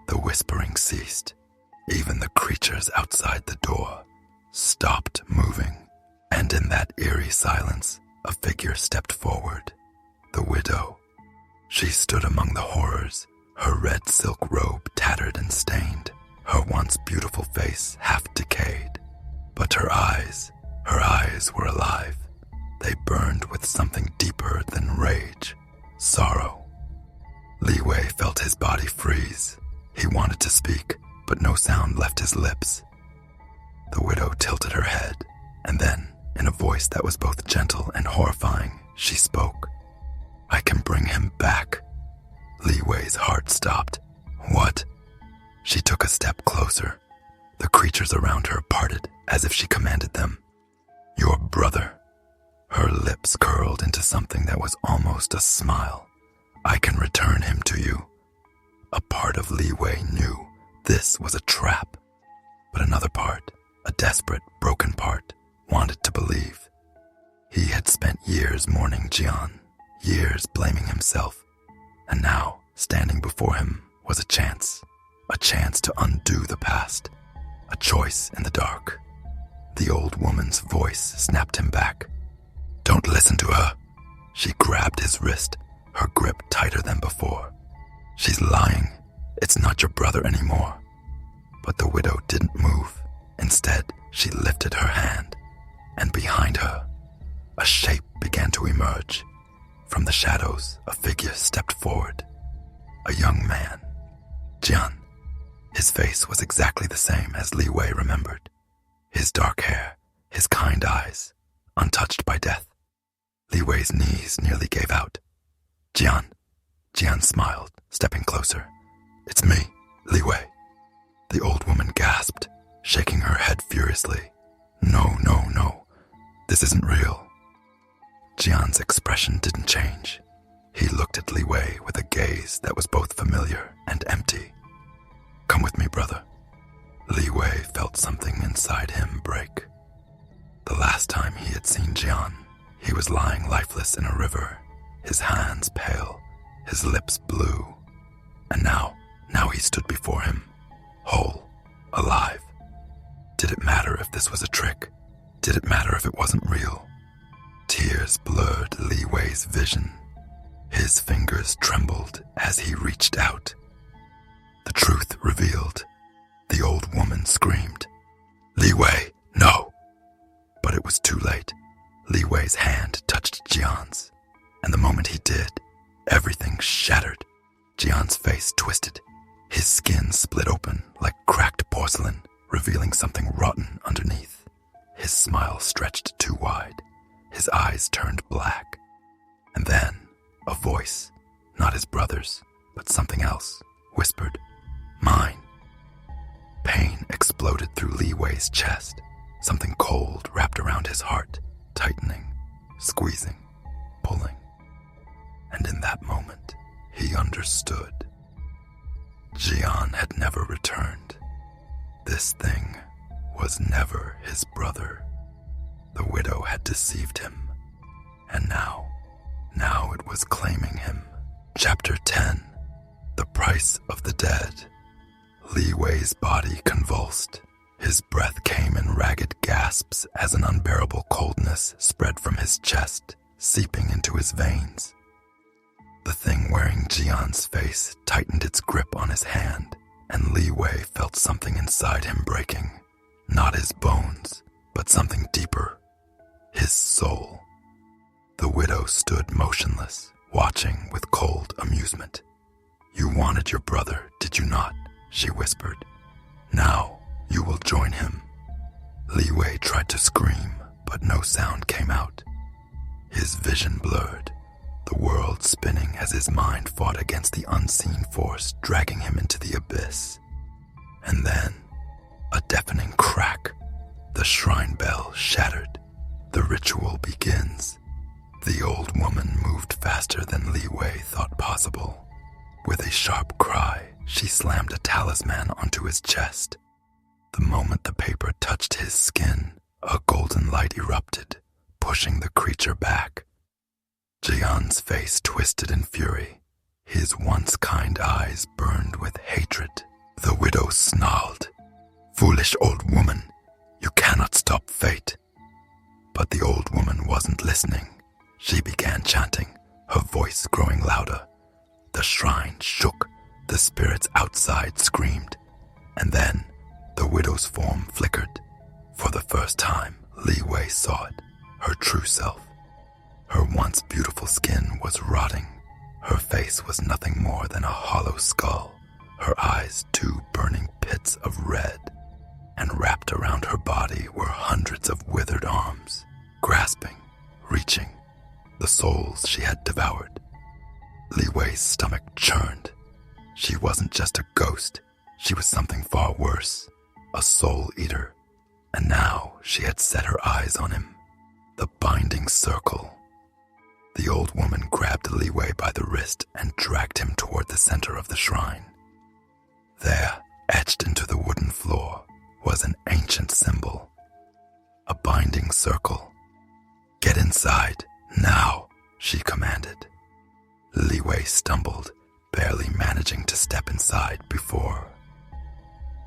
The whispering ceased. Even the creatures outside the door stopped moving. And in that eerie silence, a figure stepped forward. The widow. She stood among the horrors, her red silk robe tattered and stained, her once beautiful face half decayed. But her eyes were alive. They burned with something deeper than rage, sorrow. Li Wei felt his body freeze. He wanted to speak, but no sound left his lips. The widow tilted her head, and then, in a voice that was both gentle and horrifying, she spoke. I can bring him back. Li Wei's heart stopped. What? She took a step closer. The creatures around her parted as if she commanded them. Your brother. Her lips curled into something that was almost a smile. I can return him to you. A part of Li Wei knew this was a trap. But another part, a desperate, broken part, wanted to believe. He had spent years mourning Jian, years blaming himself, and now, standing before him, was a chance to undo the past, a choice in the dark. The old woman's voice snapped him back. Don't listen to her. She grabbed his wrist, her grip tighter than before. She's lying. It's not your brother anymore. But the widow didn't move. Instead, she lifted her hand, and behind her, a shape began to emerge. From the shadows, a figure stepped forward. A young man. Jian. His face was exactly the same as Li Wei remembered. His dark hair, his kind eyes, untouched by death. Li Wei's knees nearly gave out. Jian. Jian smiled, stepping closer. It's me, Li Wei. The old woman gasped, shaking her head furiously. No. This isn't real. Jian's expression didn't change. He looked at Li Wei with a gaze that was both familiar and empty. Come with me, brother. Li Wei felt something inside him break. The last time he had seen Jian, he was lying lifeless in a river, his hands pale, his lips blue. And now he stood before him, whole, alive. Did it matter if this was a trick? Did it matter if it wasn't real? Tears blurred Li Wei's vision. His fingers trembled as he reached out. The truth revealed. The old woman screamed. Li Wei, no! But it was too late. Li Wei's hand touched Jian's, and the moment he did, everything shattered. Jian's face twisted. His skin split open like cracked porcelain, revealing something rotten underneath. His smile stretched too wide. His eyes turned black. And then, a voice, not his brother's, but something else, whispered, Mine. Pain exploded through Li Wei's chest. Something cold wrapped around his heart, tightening, squeezing, pulling. And in that moment, he understood. Jian had never returned. This thing was never his brother. The widow had deceived him. And now it was claiming him. Chapter 10. The Price of the Dead. Li Wei's body convulsed. His breath came in ragged gasps as an unbearable coldness spread from his chest, seeping into his veins. The thing wearing Jian's face tightened its grip on his hand, and Li Wei felt something inside him breaking. Not his bones, but something deeper, his soul. The widow stood motionless, watching with cold amusement. "You wanted your brother, did you not?" she whispered. "Now you will join him." Li Wei tried to scream, but no sound came out. His vision blurred, the world spinning as his mind fought against the unseen force dragging him into the abyss. And then, a deafening crack. The shrine bell shattered. The ritual begins. The old woman moved faster than Li Wei thought possible. With a sharp cry, she slammed a talisman onto his chest. The moment the paper touched his skin, a golden light erupted, pushing the creature back. Jian's face twisted in fury. His once kind eyes burned with hatred. The widow snarled, "Foolish old woman, you cannot stop fate." But the old woman wasn't listening. She began chanting, her voice growing louder. The shrine shook, the spirits outside screamed, and then the widow's form flickered. For the first time, Li Wei saw it, her true self. Her once beautiful skin was rotting. Her face was nothing more than a hollow skull, her eyes two burning pits of red, and wrapped around her body were hundreds of withered arms, grasping, reaching, the souls she had devoured. Li Wei's stomach churned. She wasn't just a ghost, she was something far worse, a soul eater. And now she had set her eyes on him, the binding circle. The old woman grabbed Li Wei by the wrist and dragged him toward the center of the shrine. There, etched into the wooden floor, was an ancient symbol, a binding circle. "Get inside, now," she commanded. Li Wei stumbled, barely managing to step inside before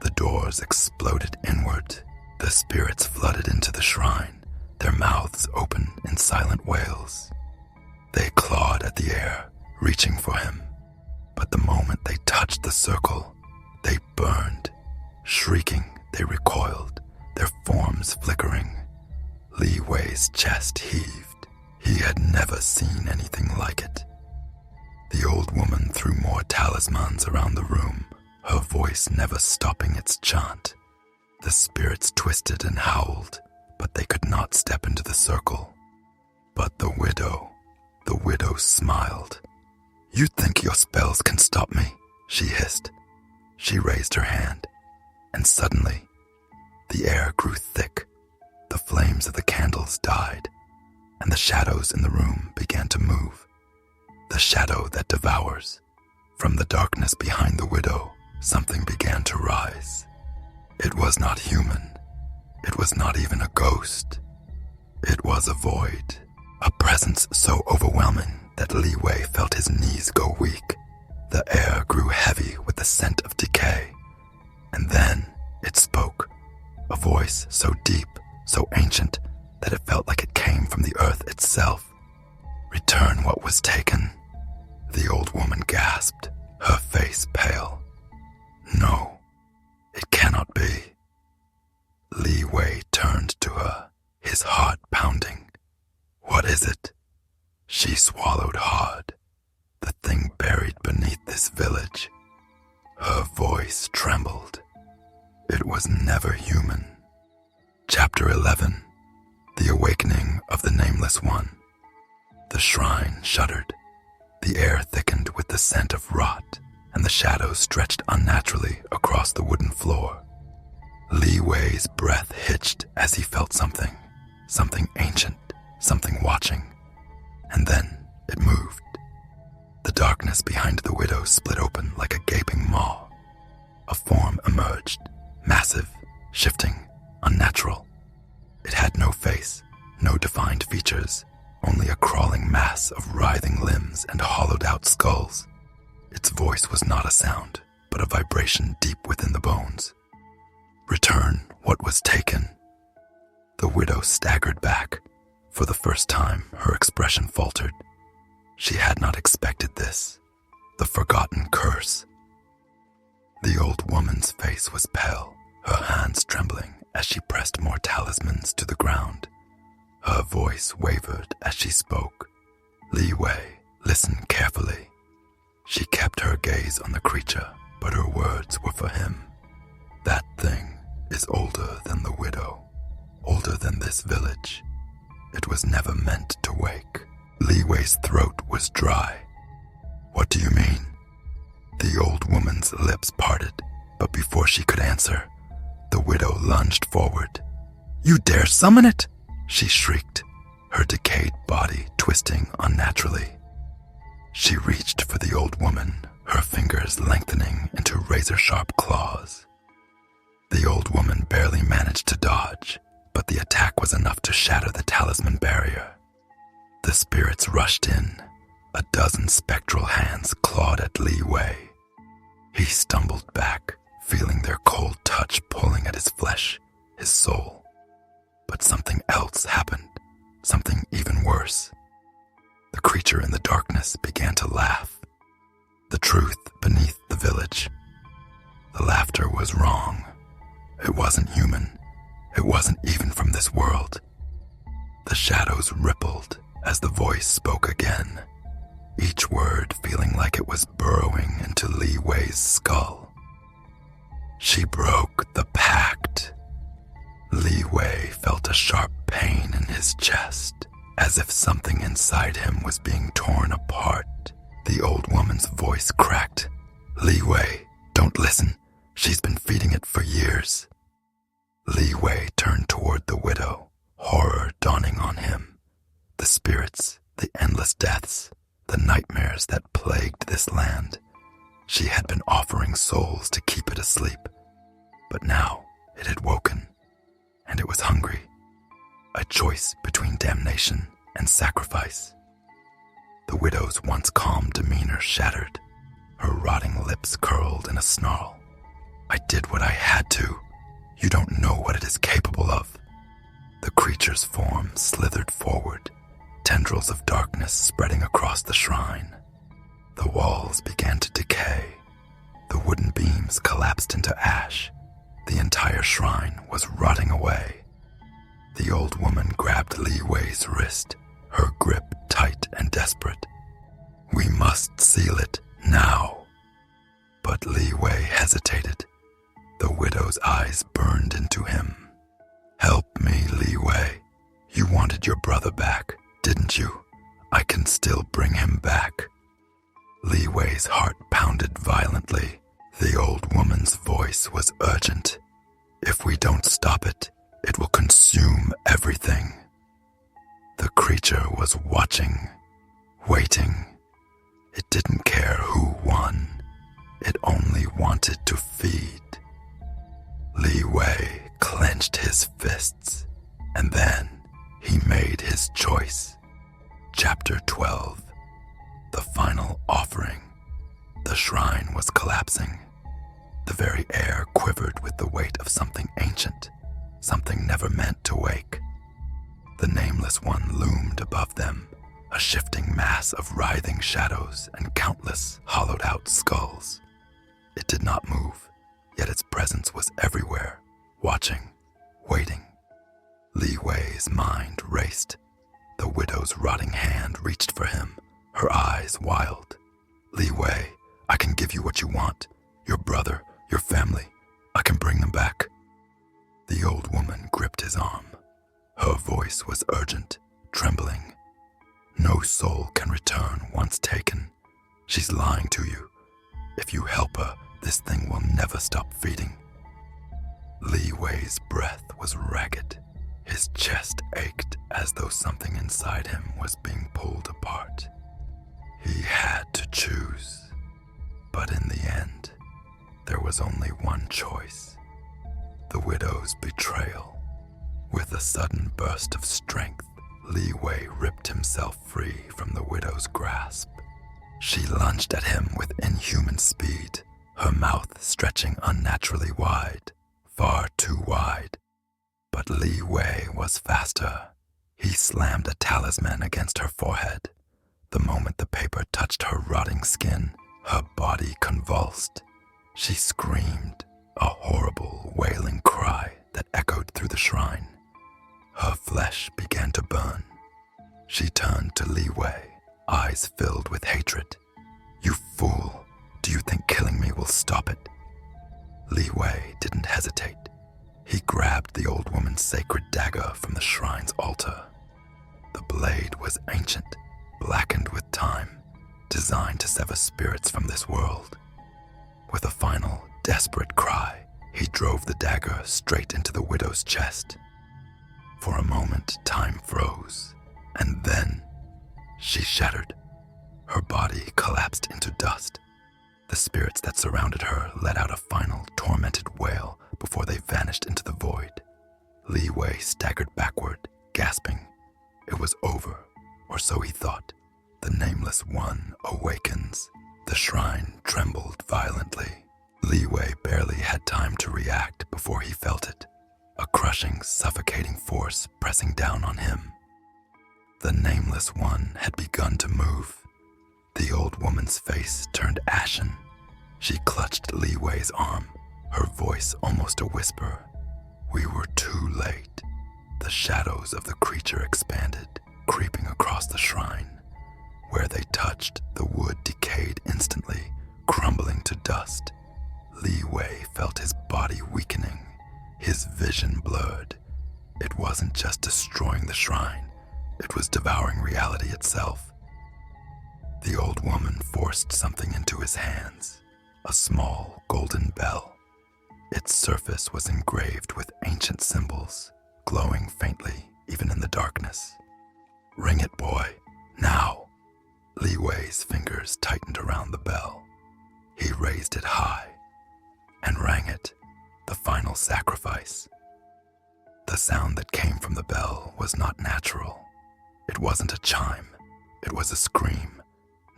the doors exploded inward. The spirits flooded into the shrine, their mouths open in silent wails. They clawed at the air, reaching for him, but the moment they touched the circle, they burned. Shrieking, they recoiled, their forms flickering. Li Wei's chest heaved. He had never seen anything like it. The old woman threw more talismans around the room, her voice never stopping its chant. The spirits twisted and howled, but they could not step into the circle. But the widow smiled. "You think your spells can stop me?" she hissed. She raised her hand, and suddenly, the air grew thick. The flames of the candles died, and the shadows in the room began to move. The shadow that devours. From the darkness behind the widow, something began to rise. It was not human. It was not even a ghost. It was a void, a presence so overwhelming that Li Wei felt his knees go weak. The air grew heavy with the scent of decay. And then it spoke, a voice so deep, so ancient, that it felt like it came from the earth itself. "Return what was taken," the old woman gasped, her face pale. "No, it cannot be." Li Wei turned to her, his heart pounding. "What is it?" She swallowed hard. The thing buried beneath this village. Her voice trembled. It was never human. Chapter 11. The Awakening of the Nameless One. The shrine shuddered. The air thickened with the scent of rot, and the shadows stretched unnaturally across the wooden floor. Li Wei's breath hitched as he felt something ancient, something watching. And then it moved. The darkness behind the widow split open like a gaping maw. A form emerged, massive, shifting, unnatural. It had no face, no defined features, only a crawling mass of writhing limbs and hollowed-out skulls. Its voice was not a sound, but a vibration deep within the bones. "Return what was taken." The widow staggered back. For the first time, her expression faltered. She had not expected this. The forgotten curse. The old woman's face was pale, her hands trembling as she pressed more talismans to the ground. Her voice wavered as she spoke. Li Wei, listen carefully. She kept her gaze on the creature, but her words were for him. That thing is older than the widow, older than this village. It was never meant to wake. Li Wei's throat was dry. What do you mean? The old woman's lips parted, but before she could answer, the widow lunged forward. You dare summon it? She shrieked, her decayed body twisting unnaturally. She reached for the old woman, her fingers lengthening into razor-sharp claws. The old woman barely managed to dodge, but the attack was enough to shatter the talisman barrier. The spirits rushed in. A dozen spectral hands clawed at Li Wei. He stumbled back, feeling their cold touch pulling at his flesh, his soul. But something else happened, something even worse. The creature in the darkness began to laugh. The truth beneath the village. The laughter was wrong. It wasn't human. It wasn't even from this world. The shadows rippled as the voice spoke again, each word feeling like it was burrowing into Li Wei's skull. She broke the pact. Li Wei felt a sharp pain in his chest, as if something inside him was being torn apart. The old woman's voice cracked. Li Wei, don't listen. She's been feeding it for years. Li Wei turned toward the widow, horror dawning on him. The spirits, the endless deaths, the nightmares that plagued this land. She had been offering souls to keep it asleep, but now it had woken, and it was hungry. A choice between damnation and sacrifice. The widow's once calm demeanor shattered. Her rotting lips curled in a snarl. I did what I had to. You don't know what it is capable of. The creature's form slithered forward, tendrils of darkness spreading across the shrine. The walls began to decay. The wooden beams collapsed into ash. The entire shrine was rotting away. The old woman grabbed Li Wei's wrist, her grip tight and desperate. We must seal it now. But Li Wei hesitated. The widow's eyes burned into him. Help me, Li Wei. You wanted your brother back, didn't you? I can still bring him back. Li Wei's heart pounded violently. The old woman's voice was urgent. If we don't stop it, it will consume everything. The creature was watching, waiting. It didn't care who won. It only wanted to feed. Li Wei clenched his fists, and then he made his choice. Chapter 12. The Final Offering. The shrine was collapsing. The very air quivered with the weight of something ancient, something never meant to wake. The Nameless One loomed above them, a shifting mass of writhing shadows and countless hollowed-out skulls. It did not move, yet its presence was everywhere, watching, waiting. Li Wei's mind raced. The widow's rotting hand reached for him, her eyes wild. Li Wei, I can give you what you want. Your brother, your family. I can bring them back. The old woman gripped his arm. Her voice was urgent, trembling. No soul can return once taken. She's lying to you. If you help her, this thing will never stop feeding. Li Wei's breath was ragged. His chest ached as though something inside him was being pulled apart. He had to choose. But in the end, there was only one choice. The widow's betrayal. With a sudden burst of strength, Li Wei ripped himself free from the widow's grasp. She lunged at him with inhuman speed, her mouth stretching unnaturally wide, far too wide. But Li Wei was faster. He slammed a talisman against her forehead. The moment the paper touched her rotting skin, her body convulsed. She screamed, a horrible, wailing cry that echoed through the shrine. Her flesh began to burn. She turned to Li Wei, eyes filled with hatred. "You fool! Do you think killing me will stop it?" Li Wei didn't hesitate. He grabbed the old woman's sacred dagger from the shrine's altar. The blade was ancient, blackened with time, designed to sever spirits from this world. With a final, desperate cry, he drove the dagger straight into the widow's chest. For a moment, time froze, and then she shattered. Her body collapsed into dust. The spirits that surrounded her let out a final, tormented wail before they vanished into the void. Li Wei staggered backward, gasping. It was over, or so he thought. The Nameless One awakens. The shrine trembled violently. Li Wei barely had time to react before he felt it, a crushing, suffocating force pressing down on him. The Nameless One had begun to move. The old woman's face turned ashen. She clutched Li Wei's arm, her voice almost a whisper. We were too late. The shadows of the creature expanded, creeping across the shrine. Where they touched, the wood decayed instantly, crumbling to dust. Li Wei felt his body weakening, his vision blurred. It wasn't just destroying the shrine, it was devouring reality itself. The old woman forced something into his hands, a small golden bell. Its surface was engraved with ancient symbols, glowing faintly even in the darkness. "Ring it, boy, now." Li Wei's fingers tightened around the bell. He raised it high and rang it, the final sacrifice. The sound that came from the bell was not natural. It wasn't a chime, it was a scream,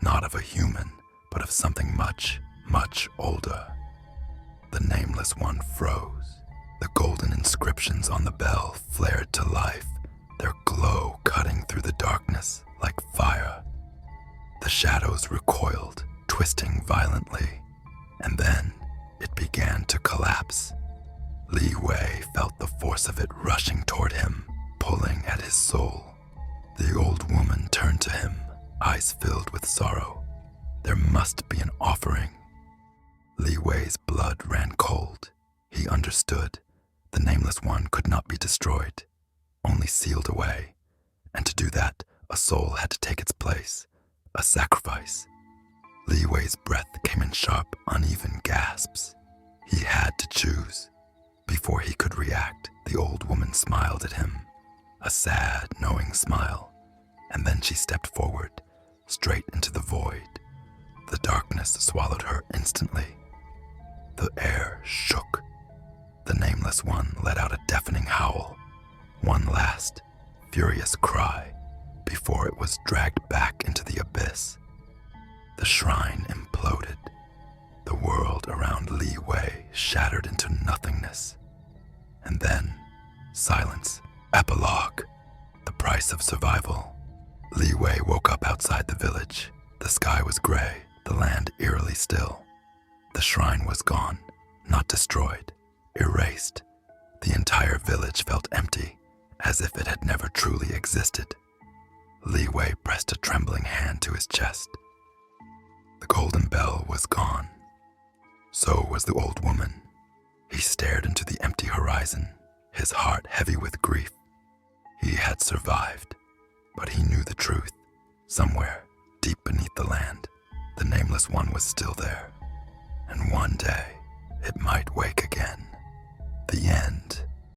not of a human, but of something much, much older. The Nameless One froze. The golden inscriptions on the bell flared to life, their glow cutting through the darkness like fire. The shadows recoiled, twisting violently, and then it began to collapse. Li Wei felt the force of it rushing toward him, pulling at his soul. The old woman turned to him, eyes filled with sorrow. There must be an offering. Li Wei's blood ran cold. He understood. The Nameless One could not be destroyed, only sealed away. And to do that, a soul had to take its place, a sacrifice. Li Wei's breath came in sharp, uneven gasps. He had to choose. Before he could react, the old woman smiled at him, a sad, knowing smile, and then she stepped forward, straight into the void. The darkness swallowed her instantly. The air shook. The Nameless One let out a deafening howl, one last, furious cry, before it was dragged back into the abyss. The shrine imploded. The world around Li Wei shattered into nothingness. And then, silence. Epilogue. The price of survival. Li Wei woke up outside the village. The sky was gray, the land eerily still. The shrine was gone, not destroyed, erased. The entire village felt empty, as if it had never truly existed. Li Wei pressed a trembling hand to his chest. The golden bell was gone. So was the old woman. He stared into the empty horizon, his heart heavy with grief. He had survived, but he knew the truth. Somewhere, deep beneath the land, the Nameless One was still there. And one day, it might wake again. The end.